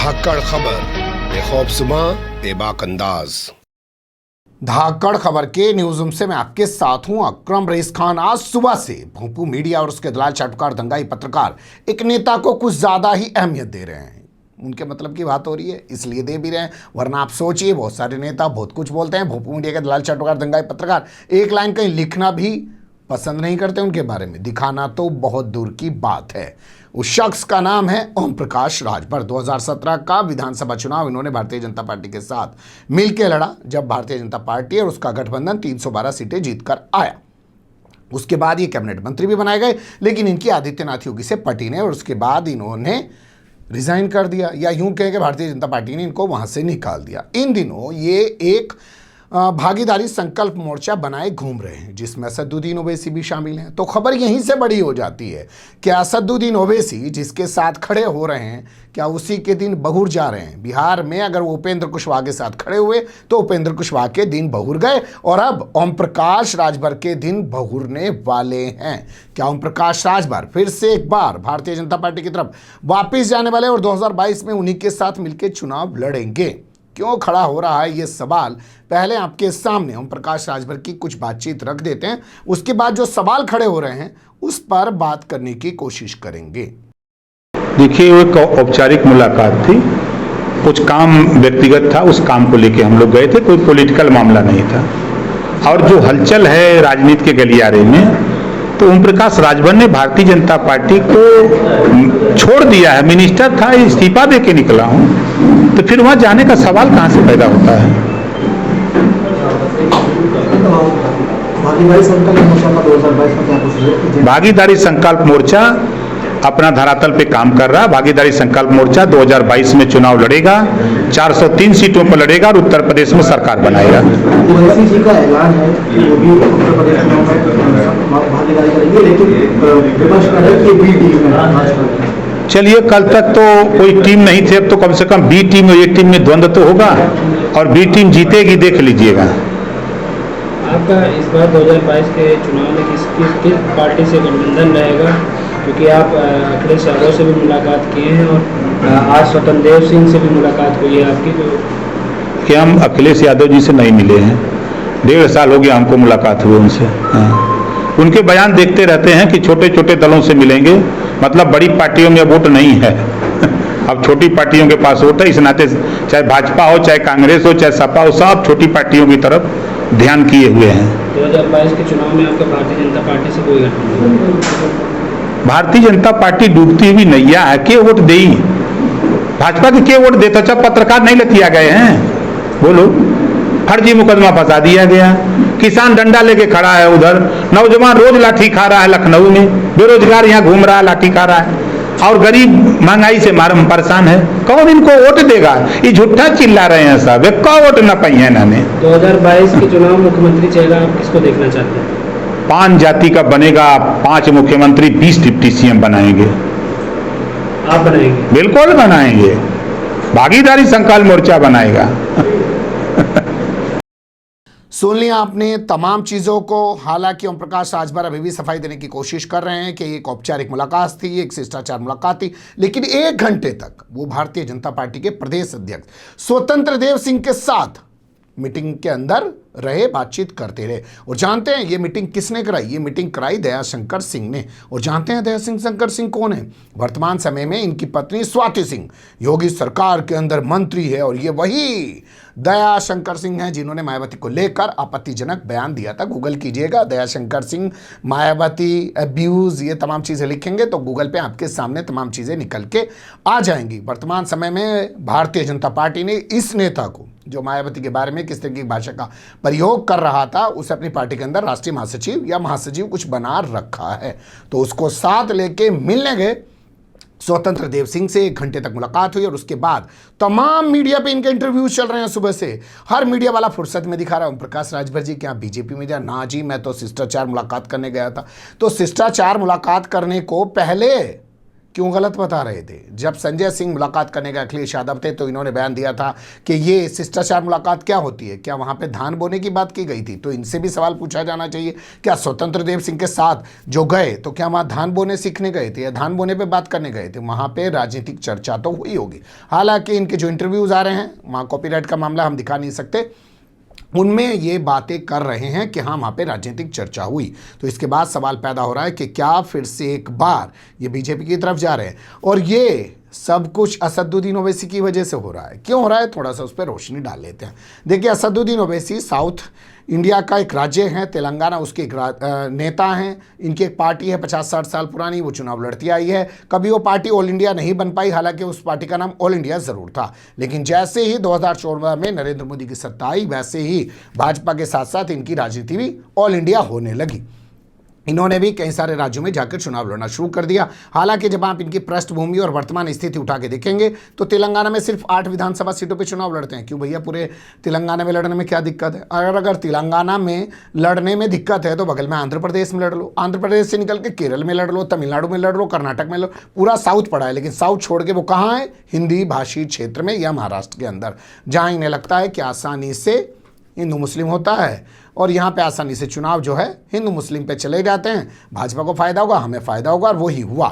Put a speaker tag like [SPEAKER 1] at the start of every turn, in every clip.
[SPEAKER 1] धाकड़ खबर, बेखौफजुमा बेबाक अंदाज। धाकड़ खबर के न्यूज रूम से मैं आपके साथ हूं अकरम रईस खान। आज सुबह से भोंपू मीडिया और उसके दलाल चाटुकार दंगाई पत्रकार एक नेता को कुछ ज्यादा ही अहमियत दे रहे हैं। उनके मतलब की बात हो रही है इसलिए दे भी रहे हैं, वरना आप सोचिए बहुत सारे नेता बहुत कुछ बोलते हैं। भोंपू मीडिया के दलाल चाटुकार दंगाई पत्रकार एक लाइन कहीं लिखना भी पसंद नहीं करते, उनके बारे में दिखाना तो बहुत दूर की बात है। उस शख्स का नाम है ओम प्रकाश राजभर। 2017 का विधानसभा चुनाव इन्होंने भारतीय जनता पार्टी के साथ मिलकर लड़ा, जब भारतीय जनता पार्टी और उसका गठबंधन 312 सीटें जीतकर आया। उसके बाद ये कैबिनेट मंत्री भी बनाए गए, लेकिन इनकी आदित्यनाथ योगी से पटी नहीं और उसके बाद इन्होंने रिजाइन कर दिया, या यूं कहें कि भारतीय जनता पार्टी ने इनको वहां से निकाल दिया। इन दिनों ये एक भागीदारी संकल्प मोर्चा बनाए घूम रहे हैं, जिसमें असदुद्दीन ओवैसी भी शामिल हैं। तो खबर यहीं से बड़ी हो जाती है कि असदुद्दीन ओवैसी जिसके साथ खड़े हो रहे हैं, क्या उसी के दिन बहुर जा रहे हैं? बिहार में अगर वो उपेंद्र कुशवाहा के साथ खड़े हुए तो उपेंद्र कुशवाहा के दिन बहुर गए, और अब ओम प्रकाश राजभर के दिन बहुरने वाले हैं। क्या ओम प्रकाश राजभर फिर से एक बार भारतीय जनता पार्टी की तरफ वापिस जाने वाले और 2022 में उन्हीं के साथ मिलकर चुनाव लड़ेंगे? क्यों खड़ा हो रहा है ये सवाल, पहले आपके सामने ओम प्रकाश राजभर की कुछ बातचीत रख देते हैं, उसके बाद जो सवाल खड़े हो रहे हैं उस पर बात करने की कोशिश करेंगे।
[SPEAKER 2] देखिए, वो एक औपचारिक मुलाकात थी, कुछ काम व्यक्तिगत था, उस काम को लेके हम लोग गए थे, कोई पॉलिटिकल मामला नहीं था। और जो हलचल है राजनीति के गलियारे में, तो ओम प्रकाश राजभर ने भारतीय जनता पार्टी को छोड़ दिया है। मिनिस्टर था, इस्तीफा दे के निकला हूं, तो फिर वहां जाने का सवाल कहां से पैदा होता है? भागीदारी संकल्प मोर्चा अपना धरातल पे काम कर रहा है। भागीदारी संकल्प मोर्चा 2022 में चुनाव लड़ेगा, 403 सीटों पर लड़ेगा और उत्तर प्रदेश में सरकार बनाएगा।
[SPEAKER 3] ओवैसी जी का ऐलान है कि वो भी उत्तर प्रदेश चुनाव में भागीदारी करेंगे, लेकिन विपक्ष कह रहा है कि बी टीम है।
[SPEAKER 2] चलिए, कल तक तो कोई टीम नहीं थे, अब तो कम से कम बी टीम और ए टीम में द्वंद्व तो होगा, और बी टीम जीतेगी, देख लीजिएगा।
[SPEAKER 4] आपका इस बार 2022 के चुनाव में किस पार्टी से गठबंधन रहेगा? क्योंकि आप अखिलेश यादव से भी मुलाकात किए हैं और आज स्वतंत्र देव सिंह से भी मुलाकात हुई है आपकी। तो
[SPEAKER 2] क्या हम अखिलेश यादव जी से नहीं मिले हैं? 1.5 साल हो गया हमको मुलाकात हुई उनसे। हाँ, उनके बयान देखते रहते हैं कि छोटे छोटे दलों से मिलेंगे, मतलब बड़ी पार्टियों में वोट नहीं है। अब छोटी पार्टियों के पास वोट है, इस नाते चाहे भाजपा हो, चाहे कांग्रेस हो, चाहे सपा हो, सब छोटी पार्टियों की तरफ ध्यान किए हुए हैं।
[SPEAKER 4] 2022 के चुनाव में आपका भारतीय जनता पार्टी से कोई गठबंधन?
[SPEAKER 2] भारतीय जनता पार्टी डूबती हुई नैया है, के वोट दे? भाजपा के वोट देता? अच्छा, पत्रकार नहीं लतिया गए हैं? बोलो, फर्जी मुकदमा फंसा दिया गया, किसान डंडा लेके खड़ा है उधर, नौजवान रोज लाठी खा रहा है लखनऊ में, बेरोजगार यहाँ घूम रहा है लाठी खा रहा है, और गरीब महंगाई से मारम परेशान है। कौन इनको वोट देगा? ये झूठा चिल्ला रहे हैं सब, एक वोट न पाई है इन्होंने।
[SPEAKER 4] 2022 के चुनाव मुख्यमंत्री चेहरा आप किसको देखना चाहते हैं?
[SPEAKER 2] 5 जाति का बनेगा, 5 मुख्यमंत्री, 20 डिप्टी सीएम बनाएंगे।
[SPEAKER 4] आप बनाएंगे?
[SPEAKER 2] बिल्कुल बनाएंगे, भागीदारी संकल्प मोर्चा बनाएगा।
[SPEAKER 1] सुन लिया आपने तमाम चीज़ों को। हालांकि ओम प्रकाश राजभर अभी भी सफाई देने की कोशिश कर रहे हैं कि एक औपचारिक मुलाकात थी, एक शिष्टाचार मुलाकात थी, लेकिन 1 घंटे तक वो भारतीय जनता पार्टी के प्रदेश अध्यक्ष स्वतंत्र देव सिंह के साथ मीटिंग के अंदर रहे, बातचीत करते रहे। और जानते हैं ये मीटिंग किसने कराई? ये मीटिंग कराई दयाशंकर सिंह ने। और जानते हैं दयाशंकर सिंह कौन है? वर्तमान समय में इनकी पत्नी स्वाति सिंह योगी सरकार के अंदर मंत्री है, और ये वही दयाशंकर सिंह हैं जिन्होंने मायावती को लेकर आपत्तिजनक बयान दिया था। गूगल कीजिएगा दयाशंकर सिंह मायावती अब्यूज, ये तमाम चीज़ें लिखेंगे तो गूगल पे आपके सामने तमाम चीज़ें निकल के आ जाएंगी। वर्तमान समय में भारतीय जनता पार्टी ने इस नेता को, जो मायावती के बारे में किस तरह की भाषा का प्रयोग कर रहा था, उसे अपनी पार्टी के अंदर राष्ट्रीय महासचिव या महासचिव कुछ बना रखा है। तो उसको साथ लेके मिलने गए, स्वतंत्र देव सिंह से 1 घंटे तक मुलाकात हुई, और उसके बाद तमाम मीडिया पे इनके इंटरव्यूज चल रहे हैं। सुबह से हर मीडिया वाला फुर्सत में दिखा रहा है ओम प्रकाश राजभर जी क्या बीजेपी में जा? ना जी, मैं तो शिष्टाचार मुलाकात करने गया था। तो शिष्टाचार मुलाकात करने को पहले क्यों गलत बता रहे थे? जब संजय सिंह मुलाकात करने गए अखिलेश यादव थे तो इन्होंने बयान दिया था कि ये शिष्टाचार मुलाकात क्या होती है, क्या वहां पे धान बोने की बात की गई थी? तो इनसे भी सवाल पूछा जाना चाहिए, क्या स्वतंत्र देव सिंह के साथ जो गए तो क्या वहां धान बोने सीखने गए थे या धान बोने पे बात करने गए थे? वहां पे राजनीतिक चर्चा तो हुई होगी। हालांकि इनके जो इंटरव्यूज आ रहे हैं, वहां कॉपीराइट का मामला हम दिखा नहीं सकते, उनमें ये बातें कर रहे हैं कि हाँ वहाँ पे राजनीतिक चर्चा हुई। तो इसके बाद सवाल पैदा हो रहा है कि क्या फिर से एक बार ये बीजेपी की तरफ जा रहे हैं और ये सब कुछ असदुद्दीन ओवैसी की वजह से हो रहा है। क्यों हो रहा है, थोड़ा सा उस पर रोशनी डाल लेते हैं। देखिए, असदुद्दीन ओवैसी साउथ इंडिया का एक राज्य है, तेलंगाना उसके एक नेता हैं। इनकी एक पार्टी है 50-60 साल पुरानी, वो चुनाव लड़ती आई है। कभी वो पार्टी ऑल इंडिया नहीं बन पाई, हालांकि उस पार्टी का नाम ऑल इंडिया ज़रूर था। लेकिन जैसे ही 2014 में नरेंद्र मोदी की सत्ता आई, वैसे ही भाजपा के साथ साथ इनकी राजनीति भी ऑल इंडिया होने लगी। इन्होंने भी कई सारे राज्यों में जाकर चुनाव लड़ना शुरू कर दिया। हालांकि जब आप इनकी पृष्ठभूमि और वर्तमान स्थिति उठा के देखेंगे तो तेलंगाना में सिर्फ 8 विधानसभा सीटों पे चुनाव लड़ते हैं। क्यों भैया, पूरे तेलंगाना में लड़ने में क्या दिक्कत है? अगर तेलंगाना में लड़ने में दिक्कत है तो बगल में आंध्र प्रदेश में लड़ लो, आंध्र प्रदेश से निकल के केरल में लड़ लो, तमिलनाडु में लड़ लो, कर्नाटक में लड़ लो। पूरा साउथ पड़ा है, लेकिन साउथ छोड़ के वो कहाँ है? हिंदी भाषी क्षेत्र में या महाराष्ट्र के अंदर, जहाँ इन्हें लगता है कि आसानी से हिंदू मुस्लिम होता है और यहाँ पे आसानी से चुनाव जो है हिंदू मुस्लिम पे चले जाते हैं। भाजपा को फ़ायदा होगा, हमें फ़ायदा होगा, और वही हुआ।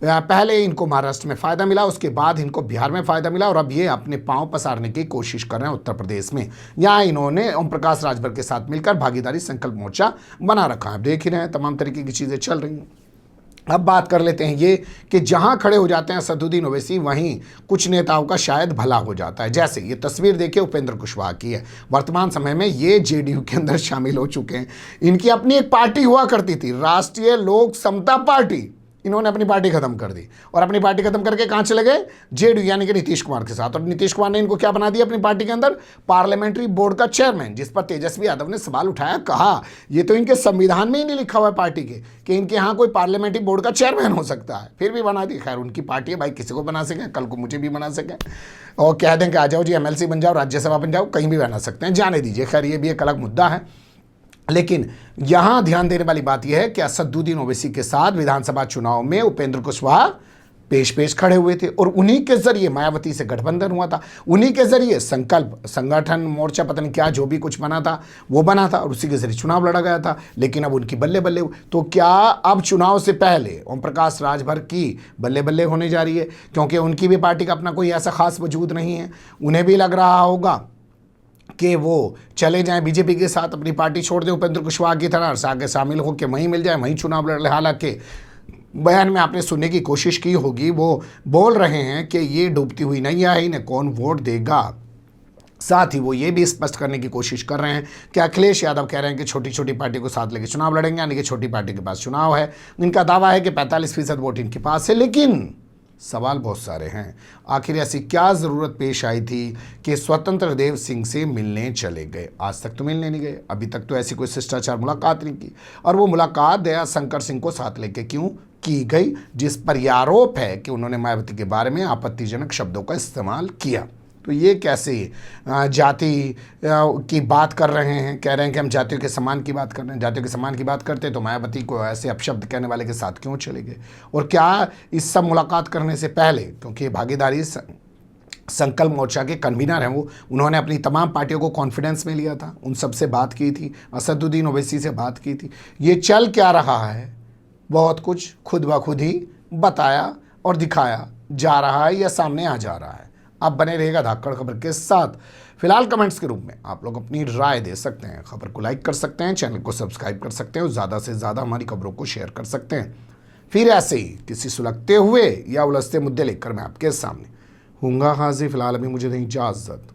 [SPEAKER 1] पहले इनको महाराष्ट्र में फ़ायदा मिला, उसके बाद इनको बिहार में फ़ायदा मिला, और अब ये अपने पांव पसारने की कोशिश कर रहे हैं उत्तर प्रदेश में। यहाँ इन्होंने ओम प्रकाश राजभर के साथ मिलकर भागीदारी संकल्प मोर्चा बना रखा है। देख ही रहे हैं तमाम तरीके की चीज़ें चल रही हैं। अब बात कर लेते हैं ये कि जहां खड़े हो जाते हैं असदुद्दीन ओवैसी, वहीं कुछ नेताओं का शायद भला हो जाता है। जैसे ये तस्वीर देखिए उपेंद्र कुशवाहा की है। वर्तमान समय में ये जेडीयू के अंदर शामिल हो चुके हैं। इनकी अपनी एक पार्टी हुआ करती थी, राष्ट्रीय लोक समता पार्टी। इन्होंने अपनी पार्टी खत्म कर दी और अपनी पार्टी खत्म करके कहां चले गए? जेडीयू यानी कि नीतीश कुमार के साथ। और नीतीश कुमार ने इनको क्या बना दिया अपनी पार्टी के अंदर? पार्लियामेंट्री बोर्ड का चेयरमैन, जिस पर तेजस्वी यादव ने सवाल उठाया, कहा ये तो इनके संविधान में ही नहीं लिखा हुआ है पार्टी के कि इनके यहाँ कोई पार्लियामेंट्री बोर्ड का चेयरमैन हो सकता है, फिर भी बना दी। खैर, उनकी पार्टी है भाई, किसी को बना सकें, कल को मुझे भी बना सकें और कह दें कि आ जाओ जी एमएलसी बन जाओ, राज्यसभा बन जाओ, कहीं भी बना सकते हैं, जाने दीजिए। खैर, ये भी एक अलग मुद्दा है। लेकिन यहां ध्यान देने वाली बात यह है कि असदुद्दीन ओवैसी के साथ विधानसभा चुनाव में उपेंद्र कुशवाहा पेश खड़े हुए थे और उन्हीं के जरिए मायावती से गठबंधन हुआ था। उन्हीं के जरिए संकल्प संगठन मोर्चा, पता नहीं क्या जो भी कुछ बना था वो बना था और उसी के जरिए चुनाव लड़ा गया था। लेकिन अब उनकी बल्ले बल्ले। तो क्या अब चुनाव से पहले ओम प्रकाश राजभर की बल्ले बल्ले होने जा रही है? क्योंकि उनकी भी पार्टी का अपना कोई ऐसा खास वजूद नहीं है। उन्हें भी लग रहा होगा कि वो चले जाएं बीजेपी के साथ, अपनी पार्टी छोड़ दें उपेंद्र कुशवाहा की तरह, आगे शामिल होकर वहीं मिल जाए, वहीं चुनाव लड़ ले। हालांकि बयान में आपने सुनने की कोशिश की होगी, वो बोल रहे हैं कि ये डूबती हुई नैया है, इन्हें कौन वोट देगा। साथ ही वो ये भी स्पष्ट करने की कोशिश कर रहे हैं कि अखिलेश यादव कह रहे हैं कि छोटी छोटी पार्टी को साथ लेकर चुनाव लड़ेंगे, यानी कि छोटी पार्टी के पास चुनाव है। इनका दावा है कि 45% वोट इनके पास है। लेकिन सवाल बहुत सारे हैं। आखिर ऐसी क्या ज़रूरत पेश आई थी कि स्वतंत्र देव सिंह से मिलने चले गए? आज तक तो मिलने नहीं गए, अभी तक तो ऐसी कोई शिष्टाचार मुलाकात नहीं की। और वो मुलाकात दया शंकर सिंह को साथ लेके क्यों की गई, जिस पर यह आरोप है कि उन्होंने मायावती के बारे में आपत्तिजनक शब्दों का इस्तेमाल किया। तो ये कैसे जाति की बात कर रहे हैं? कह रहे हैं कि हम जातियों के सम्मान की बात कर रहे हैं। जातियों के सम्मान की बात करते तो मायावती को ऐसे अपशब्द कहने वाले के साथ क्यों चले गए? और क्या इस सब मुलाकात करने से पहले, क्योंकि भागीदारी संकल्प मोर्चा के कन्वीनर हैं वो, उन्होंने अपनी तमाम पार्टियों को कॉन्फिडेंस में लिया था, उन सब से बात की थी, असदुद्दीन ओवैसी से बात की थी। ये चल क्या रहा है? बहुत कुछ खुद ब खुद ही बताया और दिखाया जा रहा है या सामने आ जा रहा है। आप बने रहेगा धाकड़ खबर के साथ। फिलहाल कमेंट्स के रूप में आप लोग अपनी राय दे सकते हैं, खबर को लाइक कर सकते हैं, चैनल को सब्सक्राइब कर सकते हैं और ज़्यादा से ज़्यादा हमारी खबरों को शेयर कर सकते हैं। फिर ऐसे ही किसी सुलगते हुए या उलझते मुद्दे लेकर मैं आपके सामने हूँगा हाजिर। फिलहाल अभी मुझे नहीं इजाज़त।